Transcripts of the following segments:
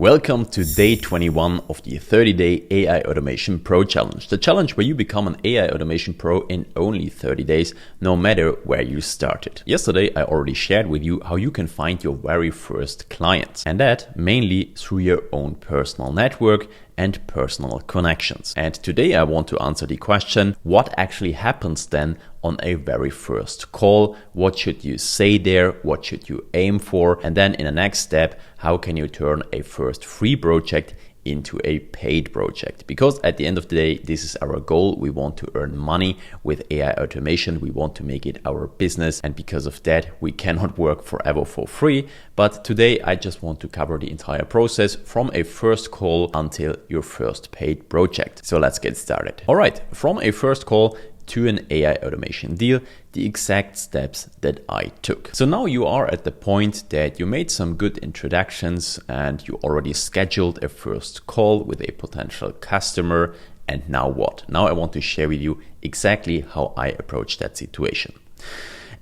Welcome to day 21 of the 30-day AI Automation Pro Challenge. The challenge where you become an AI Automation Pro in only 30 days, no matter where you started. Yesterday, I already shared with you how you can find your very first clients, and that mainly through your own personal network and personal connections. And today I want to answer the question, what actually happens then on a very first call? What should you say there? What should you aim for? And then in the next step, how can you turn a first free project into a paid project? Because at the end of the day, this is our goal. We want to earn money with AI automation. We want to make it our business. And because of that, we cannot work forever for free. But today, I just want to cover the entire process from a first call until your first paid project. So let's get started. All right, from a first call to an AI automation deal, the exact steps that I took. So now you are at the point that you made some good introductions and you already scheduled a first call with a potential customer. And now what? Now I want to share with you exactly how I approach that situation.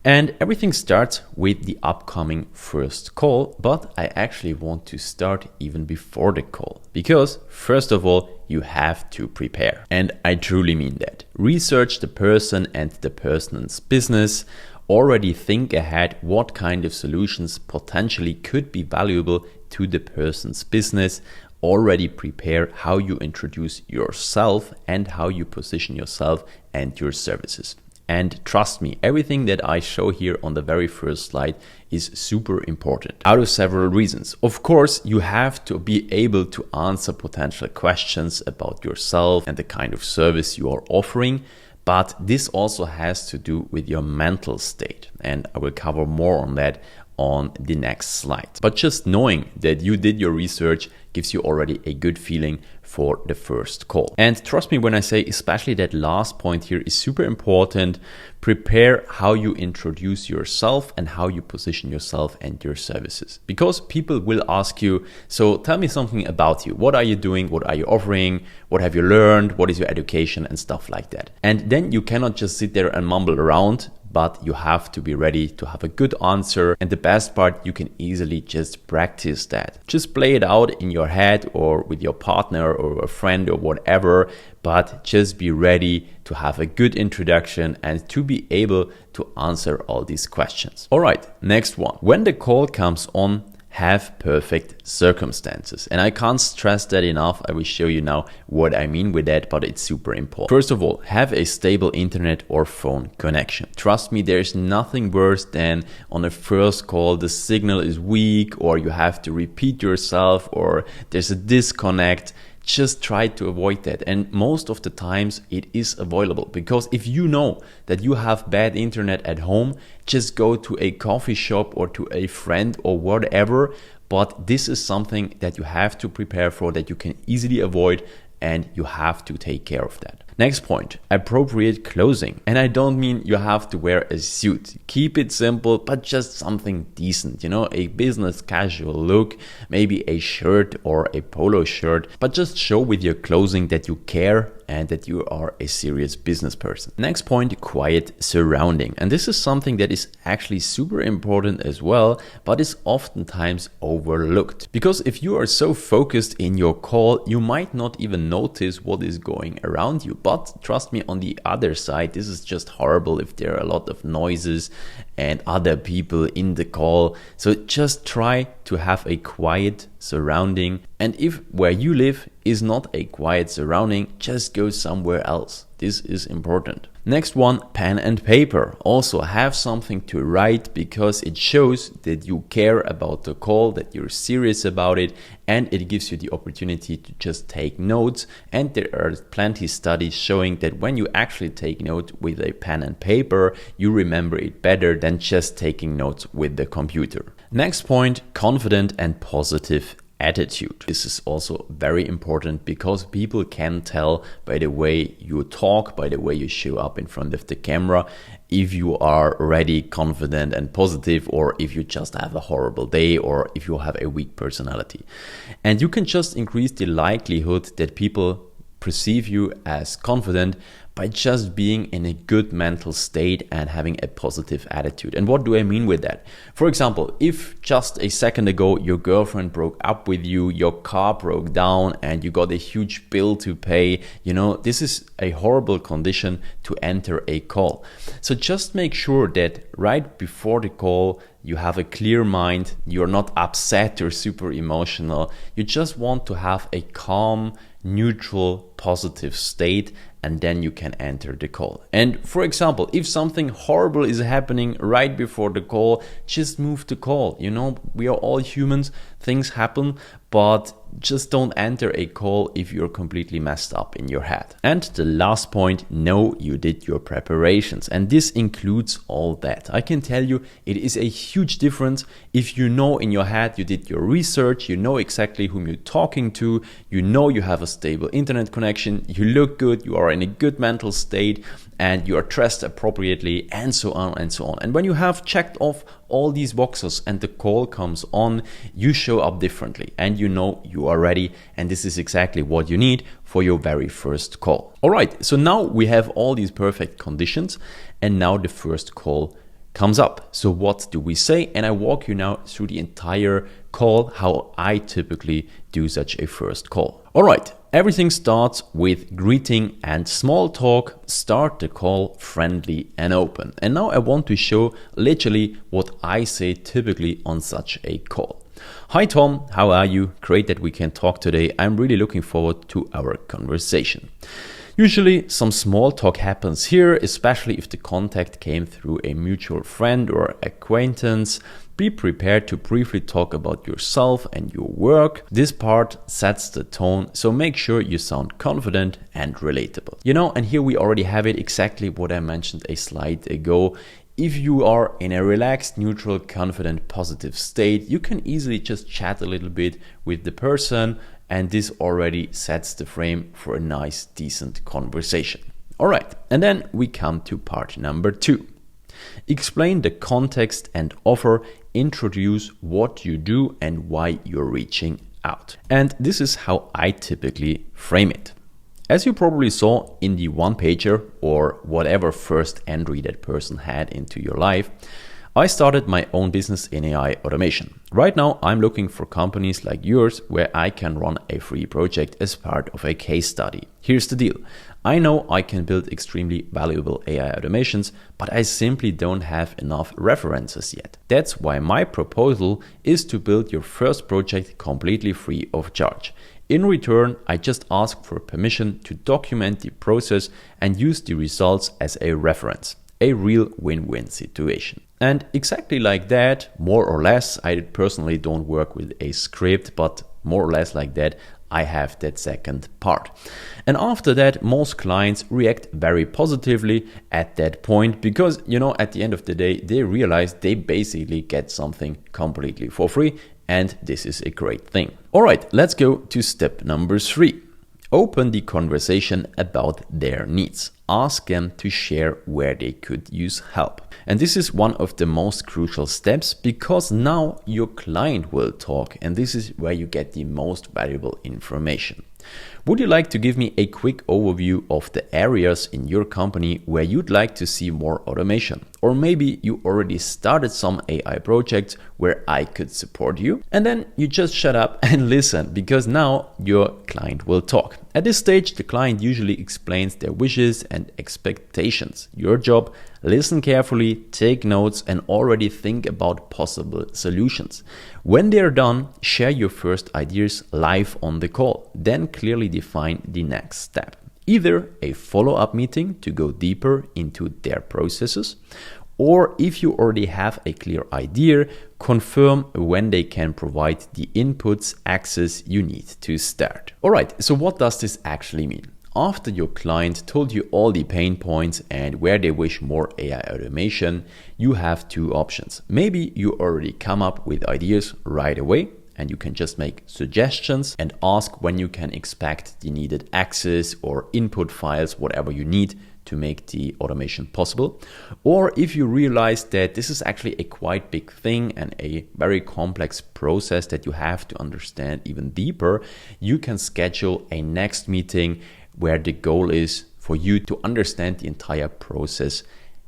And everything starts with the upcoming first call, but I actually want to start even before the call. Because first of all, you have to prepare. And I truly mean that. Research the person and the person's business. Already think ahead what kind of solutions potentially could be valuable to the person's business. Already prepare how you introduce yourself and how you position yourself and your services. And trust me, everything that I show here on the very first slide is super important out of several reasons. Of course, you have to be able to answer potential questions about yourself and the kind of service you are offering. But this also has to do with your mental state. And I will cover more on that on the next slide. But just knowing that you did your research gives you already a good feeling for the first call. And trust me when I say especially that last point here is super important. Prepare how you introduce yourself and how you position yourself and your services. Because people will ask you, so tell me something about you. What are you doing? What are you offering? What have you learned? What is your education and stuff like that? And then you cannot just sit there and mumble around, but you have to be ready to have a good answer. And the best part, you can easily just practice that. Just play it out in your head or with your partner or a friend or whatever, but just be ready to have a good introduction and to be able to answer all these questions. All right, next one. When the call comes on, have perfect circumstances. And I can't stress that enough. I will show you now what I mean with that, but it's super important. First of all, have a stable internet or phone connection. Trust me, there's nothing worse than on a first call, the signal is weak or you have to repeat yourself or there's a disconnect. Just try to avoid that. And most of the times it is avoidable, because if you know that you have bad internet at home, just go to a coffee shop or to a friend or whatever. But this is something that you have to prepare for, that you can easily avoid, and you have to take care of that. Next point, appropriate clothing. And I don't mean you have to wear a suit. Keep it simple, but just something decent, a business casual look, maybe a shirt or a polo shirt, but just show with your clothing that you care and that you are a serious business person. Next point, quiet surrounding. And this is something that is actually super important as well, but is oftentimes overlooked. Because if you are so focused in your call, you might not even notice what is going around you. But trust me, on the other side, this is just horrible if there are a lot of noises and other people in the call. So just try to have a quiet surrounding. And if where you live is not a quiet surrounding, just go somewhere else. This is important. Next one, pen and paper. Also have something to write, because it shows that you care about the call, that you're serious about it, and it gives you the opportunity to just take notes. And there are plenty of studies showing that when you actually take note with a pen and paper, you remember it better than just taking notes with the computer. Next point, confident and positive attitude. This is also very important, because people can tell by the way you talk, by the way you show up in front of the camera, if you are already confident and positive, or if you just have a horrible day, or if you have a weak personality. And you can just increase the likelihood that people perceive you as confident by just being in a good mental state and having a positive attitude. And what do I mean with that? For example, if just a second ago your girlfriend broke up with you, your car broke down and you got a huge bill to pay, this is a horrible condition to enter a call. So just make sure that right before the call you have a clear mind, you're not upset or super emotional. You just want to have a calm, neutral, positive state, and then you can enter the call. And for example, if something horrible is happening right before the call, just move the call. We are all humans, things happen, but just don't enter a call if you're completely messed up in your head. And the last point, know you did your preparations. And this includes all that. I can tell you it is a huge difference if you know in your head you did your research, you know exactly whom you're talking to, you have a stable internet connection, you look good, you are in a good mental state, and you are dressed appropriately, and so on and so on. And when you have checked off all these boxes and the call comes on, you show up differently and you are ready, and this is exactly what you need for your very first call. All right, so now we have all these perfect conditions, and now the first call comes up. So what do we say? And I walk you now through the entire call, how I typically do such a first call. All right, everything starts with greeting and small talk. Start the call friendly and open. And now I want to show literally what I say typically on such a call. Hi Tom, how are you? Great that we can talk today. I'm really looking forward to our conversation. Usually some small talk happens here, especially if the contact came through a mutual friend or acquaintance. Be prepared to briefly talk about yourself and your work. This part sets the tone, so make sure you sound confident and relatable. And here we already have it, exactly what I mentioned a slide ago. If you are in a relaxed, neutral, confident, positive state, you can easily just chat a little bit with the person, and this already sets the frame for a nice, decent conversation. All right, and then we come to part number 2. Explain the context and offer, introduce what you do and why you're reaching out. And this is how I typically frame it. As you probably saw in the one-pager or whatever first entry that person had into your life, I started my own business in AI automation. Right now, I'm looking for companies like yours where I can run a free project as part of a case study. Here's the deal. I know I can build extremely valuable AI automations, but I simply don't have enough references yet. That's why my proposal is to build your first project completely free of charge. In return, I just ask for permission to document the process and use the results as a reference. A real win-win situation. And exactly like that, more or less, I personally don't work with a script, but more or less like that, I have that second part. And after that, most clients react very positively at that point because, at the end of the day, they realize they basically get something completely for free, and this is a great thing. All right, let's go to step number 3. Open the conversation about their needs. Ask them to share where they could use help. And this is one of the most crucial steps because now your client will talk, and this is where you get the most valuable information. Would you like to give me a quick overview of the areas in your company where you'd like to see more automation? Or maybe you already started some AI projects where I could support you. And then you just shut up and listen because now your client will talk. At this stage, the client usually explains their wishes and expectations. Your job, listen carefully, take notes, and already think about possible solutions. When they're done, share your first ideas live on the call. Then clearly define the next step. Either a follow-up meeting to go deeper into their processes, or if you already have a clear idea, confirm when they can provide the inputs access you need to start. All right, so what does this actually mean? After your client told you all the pain points and where they wish more AI automation, you have 2 options. Maybe you already come up with ideas right away, and you can just make suggestions and ask when you can expect the needed access or input files, whatever you need to make the automation possible. Or if you realize that this is actually a quite big thing and a very complex process that you have to understand even deeper, you can schedule a next meeting where the goal is for you to understand the entire process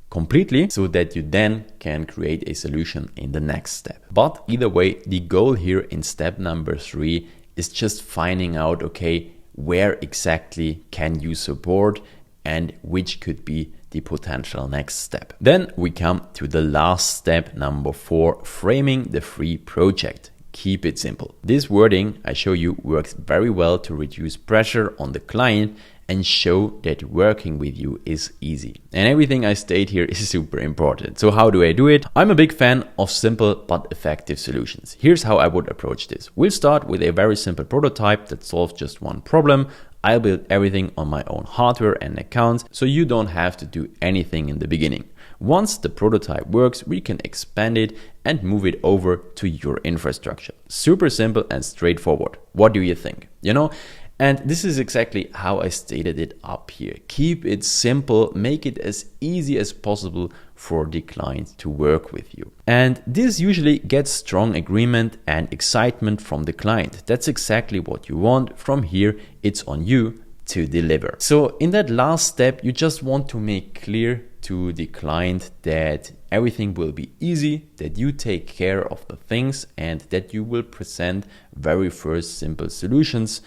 completely so that you then can create a solution in the next step. But either way, the goal here in step number 3 is just finding out, okay, where exactly can you support and which could be the potential next step. Then we come to the last step, number 4, framing the free project. Keep it simple. This wording I show you works very well to reduce pressure on the client and show that working with you is easy. And everything I state here is super important. So how do I do it? I'm a big fan of simple but effective solutions. Here's how I would approach this. We'll start with a very simple prototype that solves just one problem. I'll build everything on my own hardware and accounts, so you don't have to do anything in the beginning. Once the prototype works, we can expand it and move it over to your infrastructure. Super simple and straightforward. What do you think? And this is exactly how I stated it up here. Keep it simple, make it as easy as possible for the client to work with you. And this usually gets strong agreement and excitement from the client. That's exactly what you want. From here, it's on you to deliver. So in that last step, you just want to make clear to the client that everything will be easy, that you take care of the things, and that you will present very first simple solutions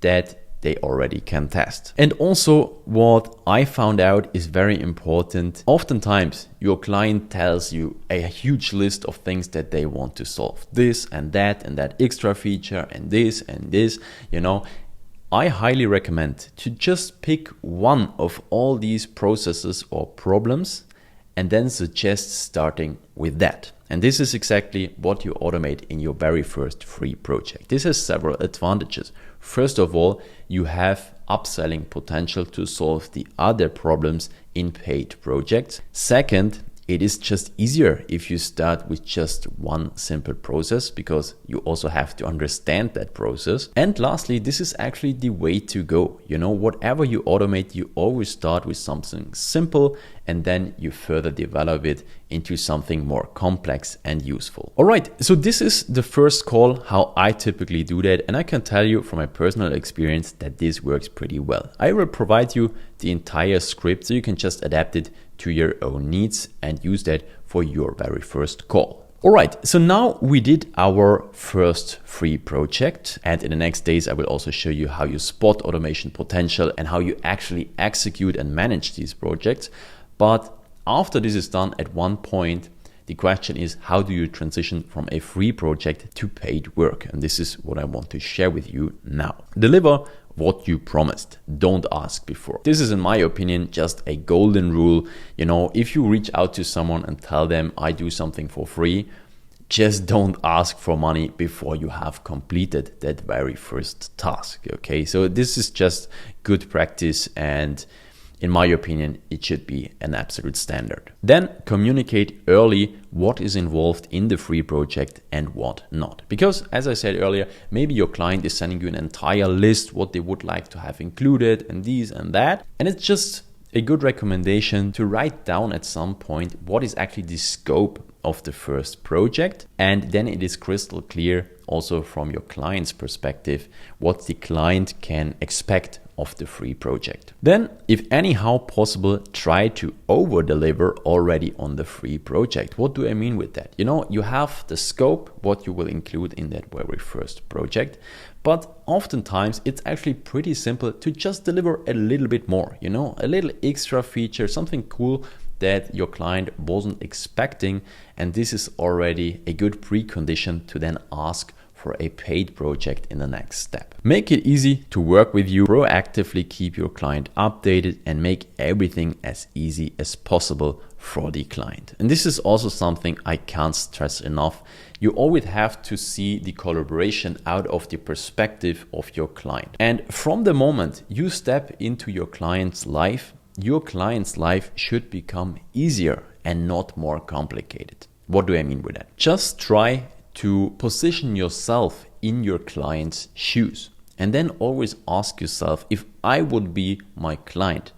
that they already can test. And also what I found out is very important. Oftentimes your client tells you a huge list of things that they want to solve. This and that extra feature and this and this, I highly recommend to just pick one of all these processes or problems and then suggest starting with that. And this is exactly what you automate in your very first free project. This has several advantages. First of all, you have upselling potential to solve the other problems in paid projects. Second, it is just easier if you start with just one simple process because you also have to understand that process. And lastly, this is actually the way to go. Whatever you automate, you always start with something simple and then you further develop it into something more complex and useful. All right, so this is the first call, how I typically do that. And I can tell you from my personal experience that this works pretty well. I will provide you the entire script so you can just adapt it to your own needs and use that for your very first call. All right, so now we did our first free project, and in the next days I will also show you how you spot automation potential and how you actually execute and manage these projects. But after this is done, at one point the question is, how do you transition from a free project to paid work? And this is what I want to share with you now. Deliver what you promised. Don't ask before. This is, in my opinion, just a golden rule. If you reach out to someone and tell them I do something for free, just don't ask for money before you have completed that very first task. Okay, so this is just good practice, and in my opinion, it should be an absolute standard. Then communicate early what is involved in the free project and what not. Because as I said earlier, maybe your client is sending you an entire list what they would like to have included and these and that. And it's just a good recommendation to write down at some point what is actually the scope of the first project. And then it is crystal clear also from your client's perspective what the client can expect of the free project. Then, if anyhow possible, try to over-deliver already on the free project. What do I mean with that? You have the scope, what you will include in that very first project, but oftentimes it's actually pretty simple to just deliver a little bit more, a little extra feature, something cool that your client wasn't expecting, and this is already a good precondition to then ask for a paid project in the next step. Make it easy to work with you, proactively keep your client updated, and make everything as easy as possible for the client. And this is also something I can't stress enough. You always have to see the collaboration out of the perspective of your client. And from the moment you step into your client's life should become easier and not more complicated. What do I mean with that? Just try to position yourself in your client's shoes, and then always ask yourself, if I would be my client,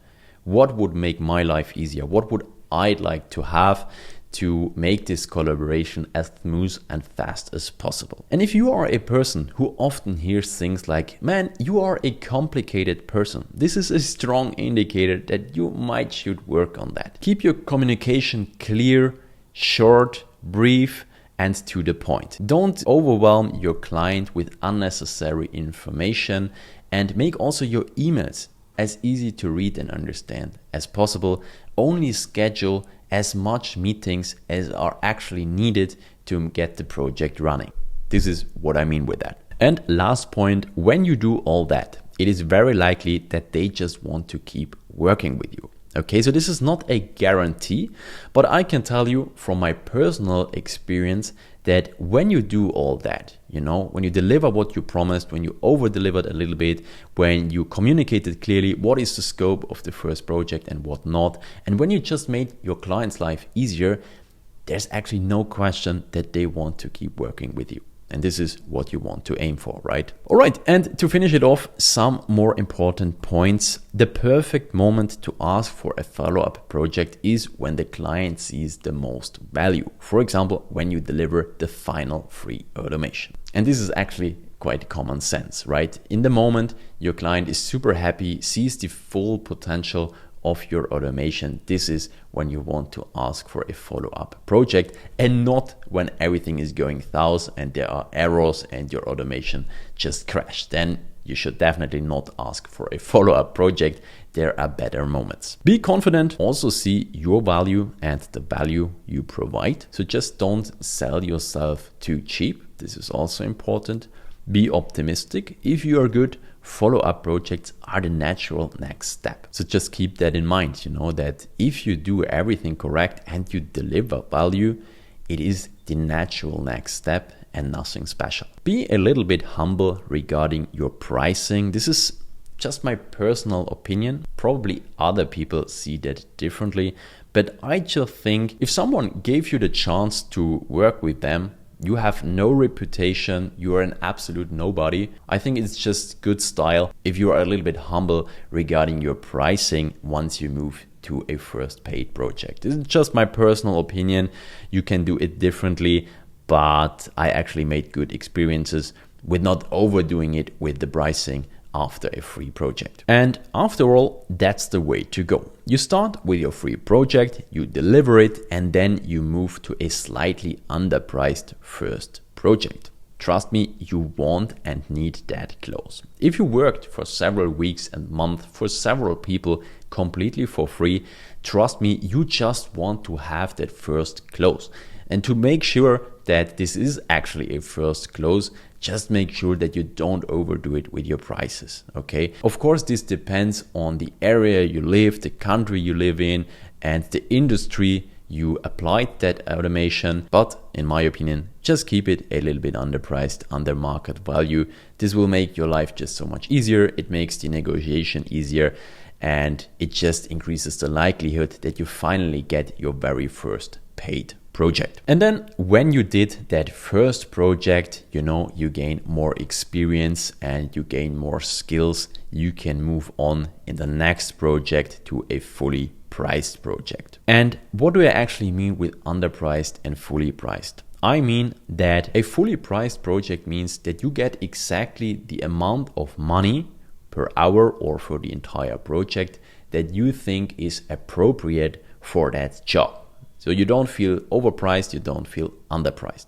what would make my life easier? What would I like to have to make this collaboration as smooth and fast as possible. And if you are a person who often hears things like, man, you are a complicated person, this is a strong indicator that you might should work on that. Keep your communication clear, short, brief, and to the point. Don't overwhelm your client with unnecessary information, and make also your emails as easy to read and understand as possible. Only schedule as much meetings as are actually needed to get the project running. This is what I mean with that. And last point, when you do all that, it is very likely that they just want to keep working with you. Okay, so this is not a guarantee, but I can tell you from my personal experience that when you do all that, when you deliver what you promised, when you over-delivered a little bit, when you communicated clearly what is the scope of the first project and what not, and when you just made your client's life easier, there's actually no question that they want to keep working with you. And this is what you want to aim for, right? All right, and to finish it off, some more important points. The perfect moment to ask for a follow-up project is when the client sees the most value. For example, when you deliver the final free automation. And this is actually quite common sense, right? In the moment, your client is super happy, sees the full potential of your automation. This is when you want to ask for a follow-up project, and not when everything is going south and there are errors and your automation just crashed. Then you should definitely not ask for a follow-up project. There are better moments. Be confident, also see your value and the value you provide. So just don't sell yourself too cheap. This is also important. Be optimistic. If you are good, follow-up projects are the natural next step. So just keep that in mind, that if you do everything correct and you deliver value, it is the natural next step and nothing special. Be a little bit humble regarding your pricing. This is just my personal opinion. Probably other people see that differently, but I just think if someone gave you the chance to work with them, you have no reputation, you are an absolute nobody. I think it's just good style if you are a little bit humble regarding your pricing once you move to a first paid project. This is just my personal opinion. You can do it differently, but I actually made good experiences with not overdoing it with the pricing after a free project. And after all, that's the way to go. You start with your free project, you deliver it, and then you move to a slightly underpriced first project. Trust me, you want and need that close. If you worked for several weeks and months for several people completely for free, trust me, you just want to have that first close. And to make sure that this is actually a first close, just make sure that you don't overdo it with your prices, okay? Of course, this depends on the area you live, the country you live in, and the industry you applied that automation. But in my opinion, just keep it a little bit underpriced, under market value. This will make your life just so much easier. It makes the negotiation easier, and it just increases the likelihood that you finally get your very first paid project. And then when you did that first project, you gain more experience and you gain more skills. You can move on in the next project to a fully priced project. And what do I actually mean with underpriced and fully priced? I mean that a fully priced project means that you get exactly the amount of money per hour or for the entire project that you think is appropriate for that job. So you don't feel overpriced, you don't feel underpriced.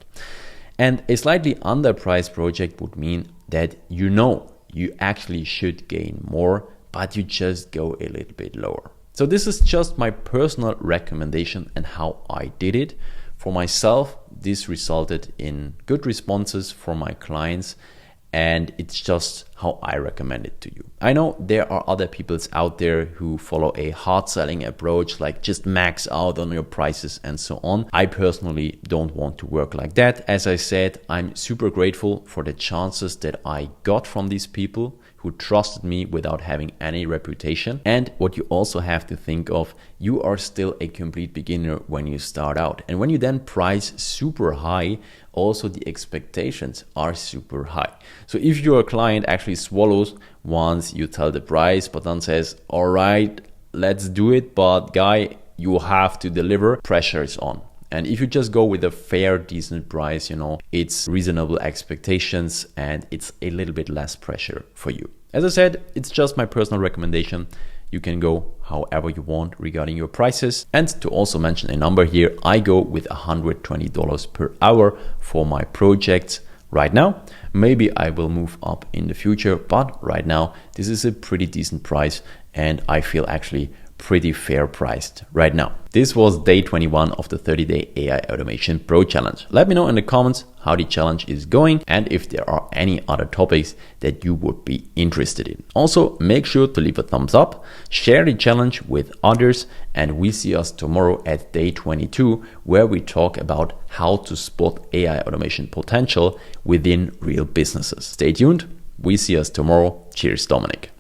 And a slightly underpriced project would mean that you actually should gain more, but you just go a little bit lower. So this is just my personal recommendation and how I did it. For myself, this resulted in good responses from my clients, and it's just how I recommend it to you. I know there are other people out there who follow a hard selling approach, like just max out on your prices and so on. I personally don't want to work like that. As I said, I'm super grateful for the chances that I got from these people who trusted me without having any reputation. And what you also have to think of, you are still a complete beginner when you start out. And when you then price super high, also the expectations are super high. So if your client actually swallows once you tell the price, but then says, all right, let's do it, but guy, you have to deliver, pressure is on. And if you just go with a fair, decent price, you know, it's reasonable expectations and it's a little bit less pressure for you. As I said, it's just my personal recommendation. You can go however you want regarding your prices. And to also mention a number here, I go with $120 per hour for my projects right now. Maybe I will move up in the future, but right now this is a pretty decent price and I feel actually pretty fair priced right now. This was day 21 of the 30-day AI Automation Pro Challenge. Let me know in the comments how the challenge is going and if there are any other topics that you would be interested in. Also, make sure to leave a thumbs up, share the challenge with others, and we see us tomorrow at day 22, where we talk about how to spot AI automation potential within real businesses. Stay tuned. We see us tomorrow. Cheers, Dominik.